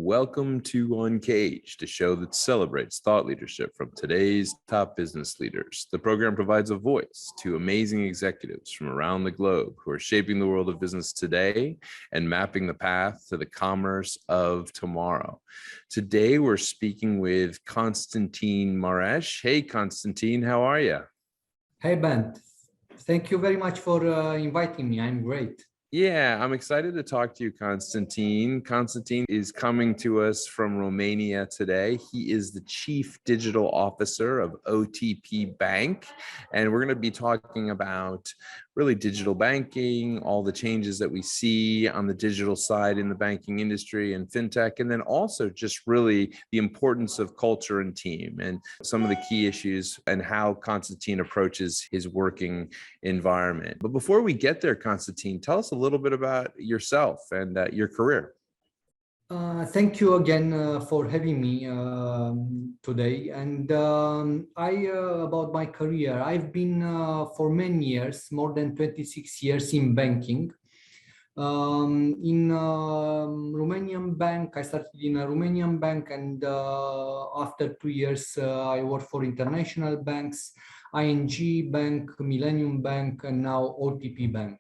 Welcome to Uncaged, a show that celebrates thought leadership from today's top business leaders. The program provides a voice to amazing executives from around the globe who are shaping the world of business today and mapping the path to the commerce of tomorrow. Today, we're speaking with Constantin Maresh. Hey, Constantin, how are you? Hey, Ben. Thank you very much for inviting me. I'm great. Yeah, I'm excited to talk to you, Constantin. Constantin is coming to us from Romania today. He is the Chief Digital Officer of OTP Bank, and we're going to be talking about really digital banking, all the changes that we see on the digital side in the banking industry and fintech, and then also just really the importance of culture and team and some of the key issues and how Constantin approaches his working environment. But before we get there, Constantin, tell us a little bit about yourself and your career. Thank you again for having me today. And about my career, I've been for many years, more than 26 years in banking. In Romanian bank, I started in a Romanian bank, and after 2 years, I worked for international banks, ING Bank, Millennium Bank, and now OTP Bank.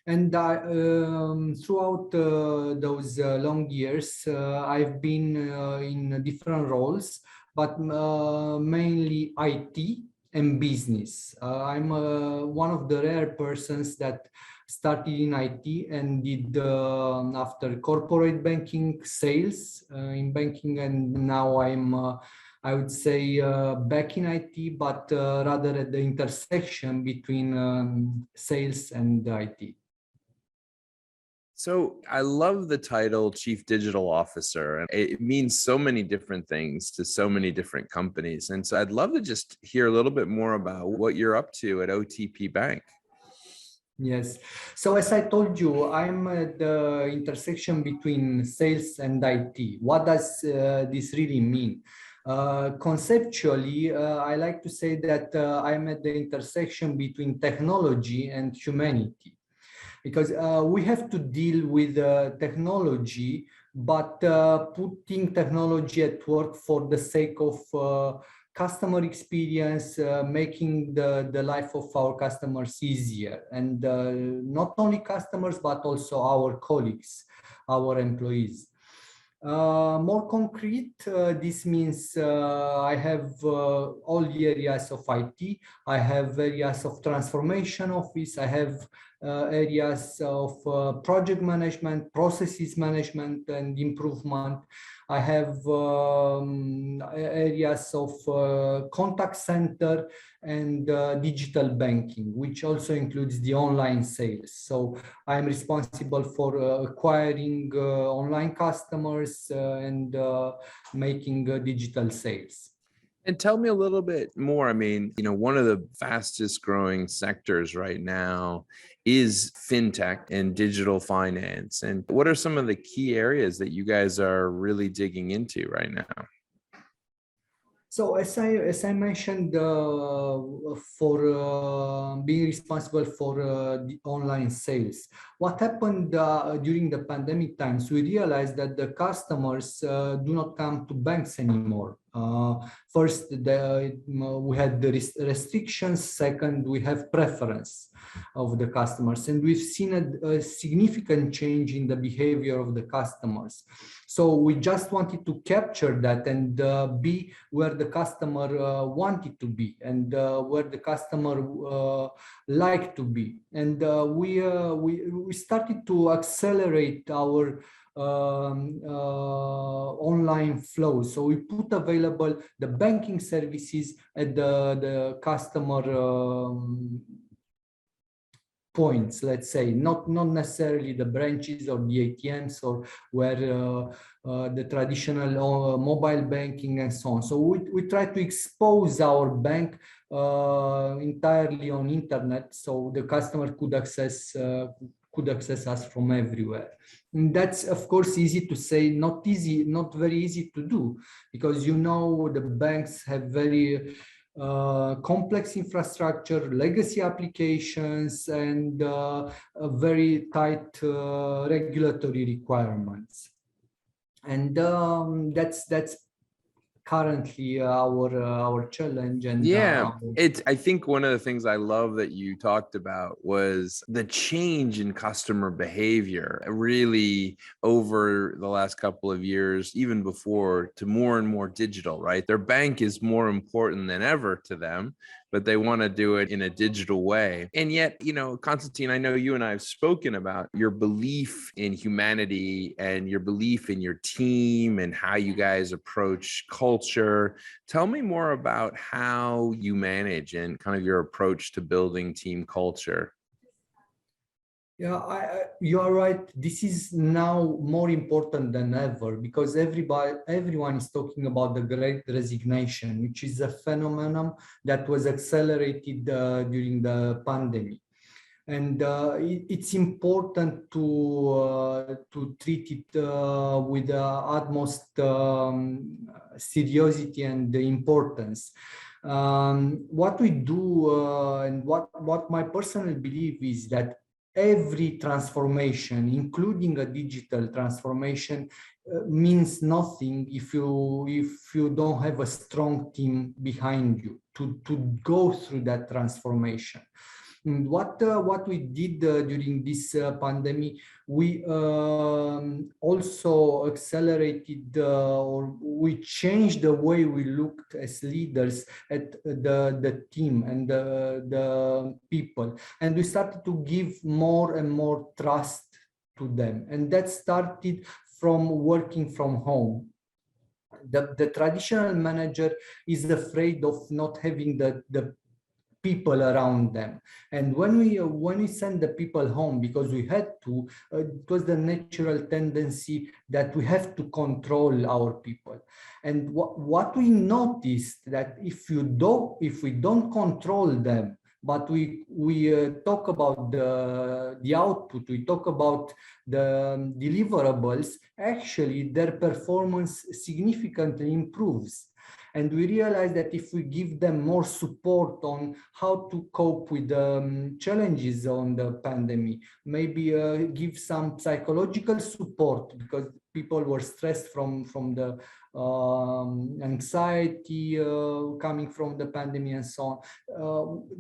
And throughout those long years, I've been in different roles, but mainly IT and business. I'm one of the rare persons that started in IT and did after corporate banking sales in banking, and now I would say back in IT, but rather at the intersection between sales and IT. So I love the title Chief Digital Officer, and it means so many different things to so many different companies. And so I'd love to just hear a little bit more about what you're up to at OTP Bank. Yes. So as I told you, I'm at the intersection between sales and IT. What does this really mean? Conceptually, I like to say that I'm at the intersection between technology and humanity. Because we have to deal with technology, but putting technology at work for the sake of customer experience, making the life of our customers easier. And not only customers, but also our colleagues, our employees. More concrete, this means I have all the areas of IT, I have areas of transformation office, I have areas of project management, processes management and improvement. I have areas of contact center and digital banking, which also includes the online sales. So I'm responsible for acquiring online customers and making digital sales. And tell me a little bit more. I mean, one of the fastest growing sectors right now is fintech and digital finance. And what are some of the key areas that you guys are really digging into right now? So as I mentioned, for being responsible for the online sales, what happened during the pandemic times, we realized that the customers do not come to banks anymore. First, we had the restrictions. Second, we have preference of the customers, and we've seen a significant change in the behavior of the customers. So we just wanted to capture that and be where the customer wanted to be and where the customer liked to be. And we started to accelerate our online flow. So we put available the banking services at the customer points, let's say, not necessarily the branches or the ATMs or where the traditional mobile banking and so on. So we try to expose our bank entirely on internet, so the customer could access us from everywhere. And that's, of course, easy to say, not very easy to do, because the banks have very complex infrastructure, legacy applications, and very tight regulatory requirements. And that's currently our challenge. And Yeah, I think one of the things I love that you talked about was the change in customer behavior, really over the last couple of years, even before, to more and more digital, right? Their bank is more important than ever to them, but they want to do it in a digital way. And yet, Constantine, I know you and I have spoken about your belief in humanity and your belief in your team and how you guys approach culture. Tell me more about how you manage and kind of your approach to building team culture. Yeah, you are right. This is now more important than ever because everyone is talking about the Great Resignation, which is a phenomenon that was accelerated during the pandemic. And it's important to treat it with the utmost seriously and the importance. What we do and what my personal belief is that every transformation, including a digital transformation, means nothing if you don't have a strong team behind you to go through that transformation. And what we did during this pandemic, we also accelerated or we changed the way we looked as leaders at the team and the people, and we started to give more and more trust to them, and that started from working from home. The traditional manager is afraid of not having the people around them, and when we send the people home, because we had to, it was the natural tendency that we have to control our people. And what we noticed, that if we don't control them, but we talk about the output, we talk about the deliverables, actually their performance significantly improves. And we realize that if we give them more support on how to cope with the challenges on the pandemic, maybe give some psychological support, because people were stressed from the anxiety coming from the pandemic and so on,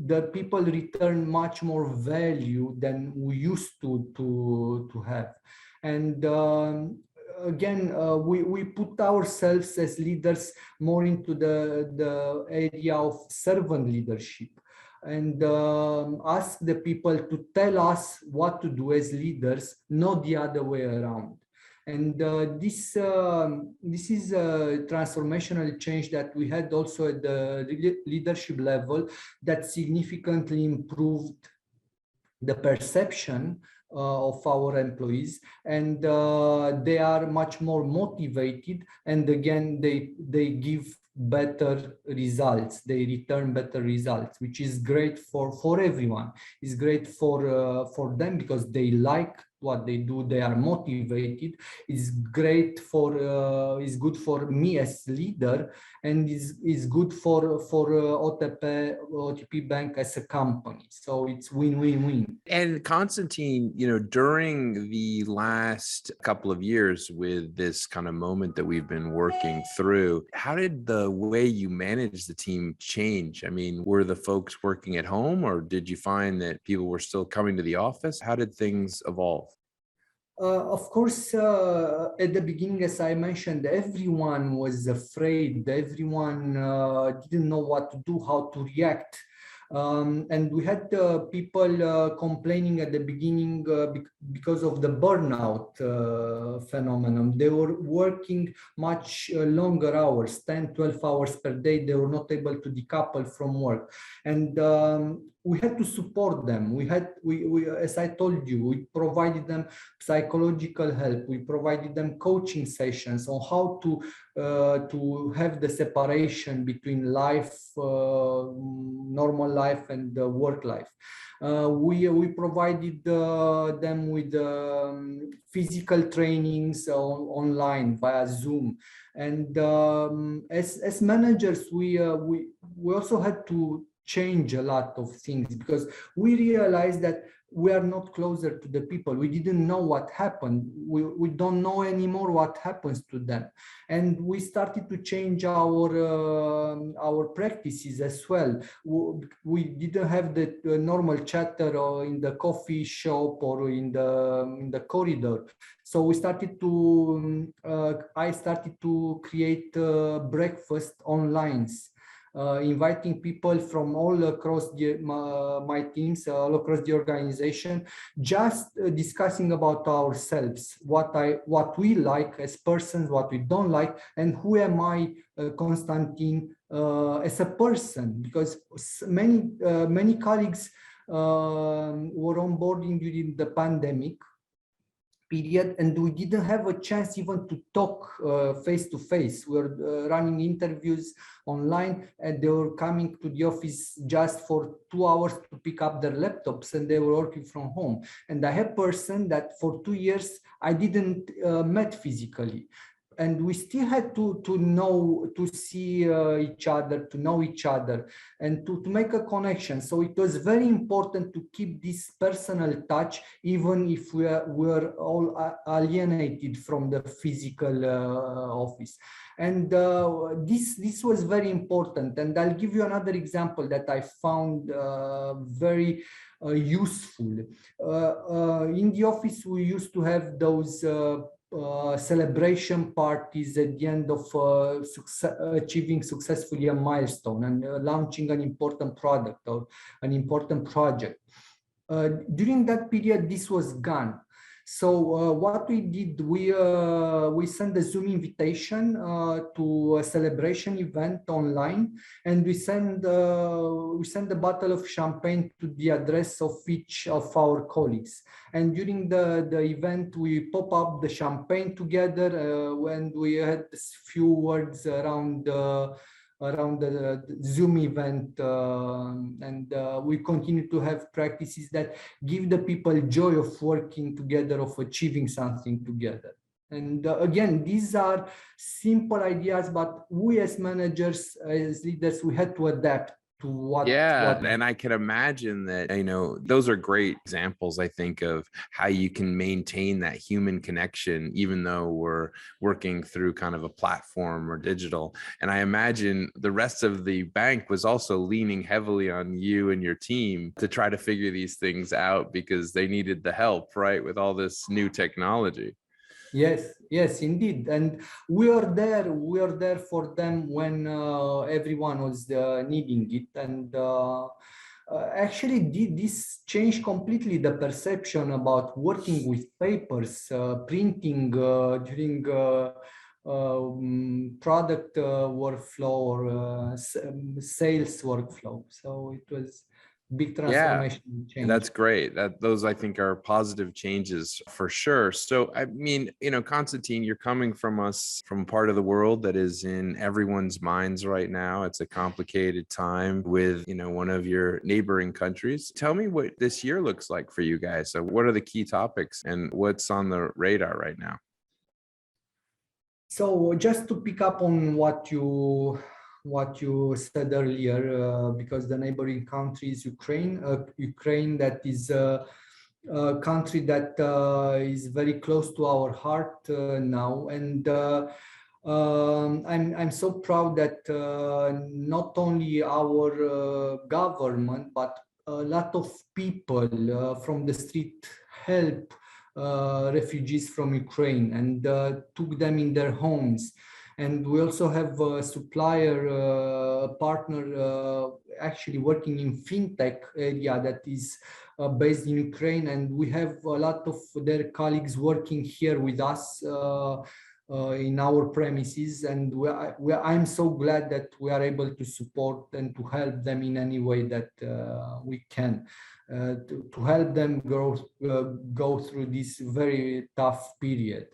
the people return much more value than we used to have. And again, we put ourselves as leaders more into the area of servant leadership, and ask the people to tell us what to do as leaders, not the other way around. And this is a transformational change that we had also at the leadership level, that significantly improved the perception of our employees, and they are much more motivated, and again they give better results, they return better results, which is great for everyone. It's great for them because they like what they do, they are motivated. It's great it's good for me as leader, and is good for OTP Bank as a company. So it's win-win-win. And Constantine, during the last couple of years with this kind of moment that we've been working through, how did the way you manage the team change? I mean, were the folks working at home, or did you find that people were still coming to the office? How did things evolve? Of course, at the beginning, as I mentioned, everyone was afraid. Everyone didn't know what to do, how to react. And we had people complaining at the beginning because of the burnout phenomenon. They were working much longer hours, 10, 12 hours per day. They were not able to decouple from work. And we had to support them. We, as I told you, we provided them psychological help. We provided them coaching sessions on how to have the separation between life, normal life, and the work life. We provided them with physical trainings online via Zoom. And as managers, we also had to change a lot of things, because we realized that we are not closer to the people. We didn't know what happened. We don't know anymore what happens to them. And we started to change our practices as well. We didn't have the normal chatter or in the coffee shop or in the corridor. So we started to, I started to create breakfast online, inviting people from all across my teams, all across the organization, just discussing about ourselves, what we like as persons, what we don't like, and who am I, Constantin, as a person, because many colleagues were onboarding during the pandemic period, and we didn't have a chance even to talk face to face. We were running interviews online, and they were coming to the office just for 2 hours to pick up their laptops, and they were working from home. And I have person that for 2 years I didn't met physically, and we still had to see each other, to know each other, and to make a connection. So it was very important to keep this personal touch, even if we were all alienated from the physical office. And this was very important. And I'll give you another example that I found very useful. In the office, we used to have those celebration parties at the end of achieving successfully a milestone and launching an important product or an important project. During that period, this was gone. So what we did, we sent a Zoom invitation to a celebration event online, and we send a bottle of champagne to the address of each of our colleagues. And during the event, we pop up the champagne together when we had a few words around the Zoom event, and we continue to have practices that give the people joy of working together, of achieving something together. And again, these are simple ideas, but we as managers, as leaders, we had to adapt to what. And I can imagine that, those are great examples, I think, of how you can maintain that human connection, even though we're working through kind of a platform or digital. And I imagine the rest of the bank was also leaning heavily on you and your team to try to figure these things out, because they needed the help, right, with all this new technology. Yes, indeed. And we are there for them when everyone was needing it. And actually, this changed completely the perception about working with papers, printing during product workflow or sales workflow. So it was big transformation. Change. That's great. Those, I think, are positive changes for sure. So, I mean, Constantine, you're coming from part of the world that is in everyone's minds right now. It's a complicated time with, one of your neighboring countries. Tell me what this year looks like for you guys. So what are the key topics and what's on the radar right now? So just to pick up on what you said earlier, because the neighboring country is Ukraine. Ukraine, that is a country that is very close to our heart now, and I'm so proud that not only our government, but a lot of people from the street help refugees from Ukraine and took them in their homes. And we also have a supplier partner actually working in fintech area that is based in Ukraine, and we have a lot of their colleagues working here with us in our premises, and I'm so glad that we are able to support and to help them in any way that we can. To help them go through this very tough period.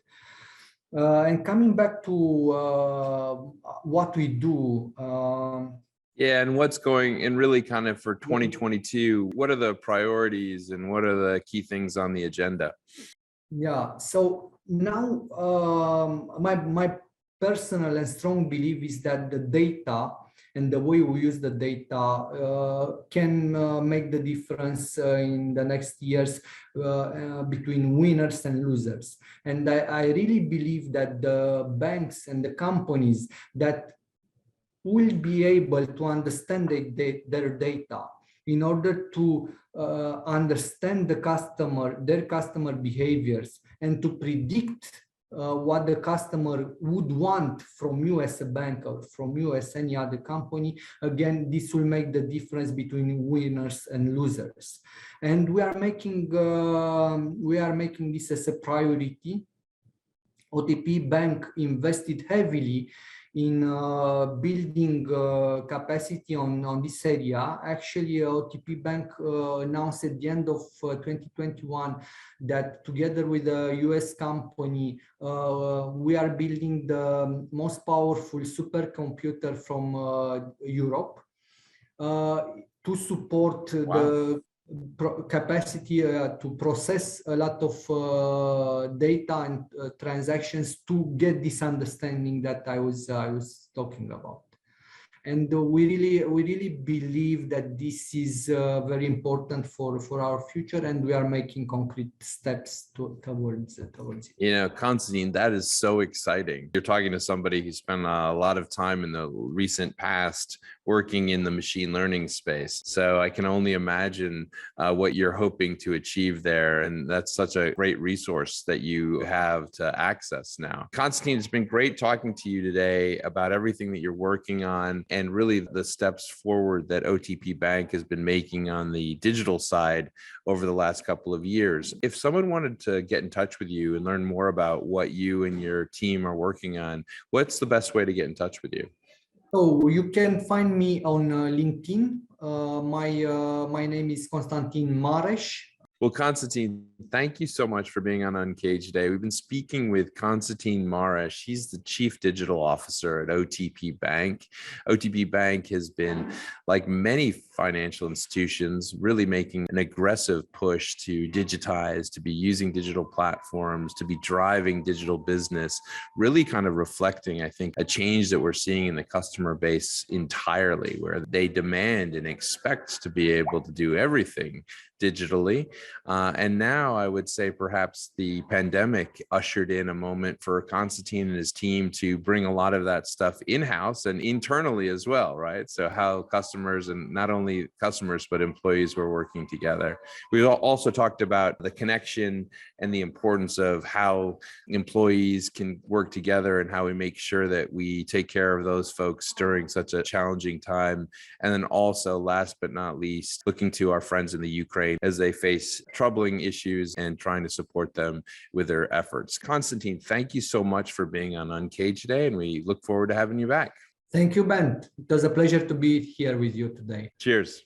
And coming back to what we do. And what's going, and really kind of for 2022, what are the priorities and what are the key things on the agenda? Yeah, so now my personal and strong belief is that the data and the way we use the data can make the difference in the next years between winners and losers. And I really believe that the banks and the companies that will be able to understand their data in order to understand their customer behaviors, and to predict what the customer would want from you as a bank or from you as any other company. Again, this will make the difference between winners and losers. And we are making this as a priority. OTP Bank invested heavily in building capacity on this area. Actually, OTP Bank announced at the end of 2021 that together with a US company, we are building the most powerful supercomputer from Europe to support the capacity to process a lot of data and transactions to get this understanding that I was talking about. And we really believe that this is very important for our future, and we are making concrete steps towards it. You know, Constantin, that is so exciting. You're talking to somebody who spent a lot of time in the recent past working in the machine learning space. So I can only imagine what you're hoping to achieve there. And that's such a great resource that you have to access now. Constantin, it's been great talking to you today about everything that you're working on and really the steps forward that OTP Bank has been making on the digital side over the last couple of years. If someone wanted to get in touch with you and learn more about what you and your team are working on, what's the best way to get in touch with you? So you can find me on LinkedIn. My name is Constantin Mares. Well, Constantin, thank you so much for being on Uncaged today. We've been speaking with Constantin Mares. He's the Chief Digital Officer at OTP Bank. OTP Bank has been, like many financial institutions, really making an aggressive push to digitize, to be using digital platforms, to be driving digital business, really kind of reflecting, I think, a change that we're seeing in the customer base entirely, where they demand and expect to be able to do everything digitally. And now I would say perhaps the pandemic ushered in a moment for Constantin and his team to bring a lot of that stuff in-house and internally as well, right? So how customers, and not only customers, but employees were working together. We also talked about the connection and the importance of how employees can work together and how we make sure that we take care of those folks during such a challenging time. And then also, last but not least, looking to our friends in the Ukraine as they face troubling issues and trying to support them with their efforts. Constantin, thank you so much for being on Uncaged today, and we look forward to having you back. Thank you, Ben. It was a pleasure to be here with you today. Cheers.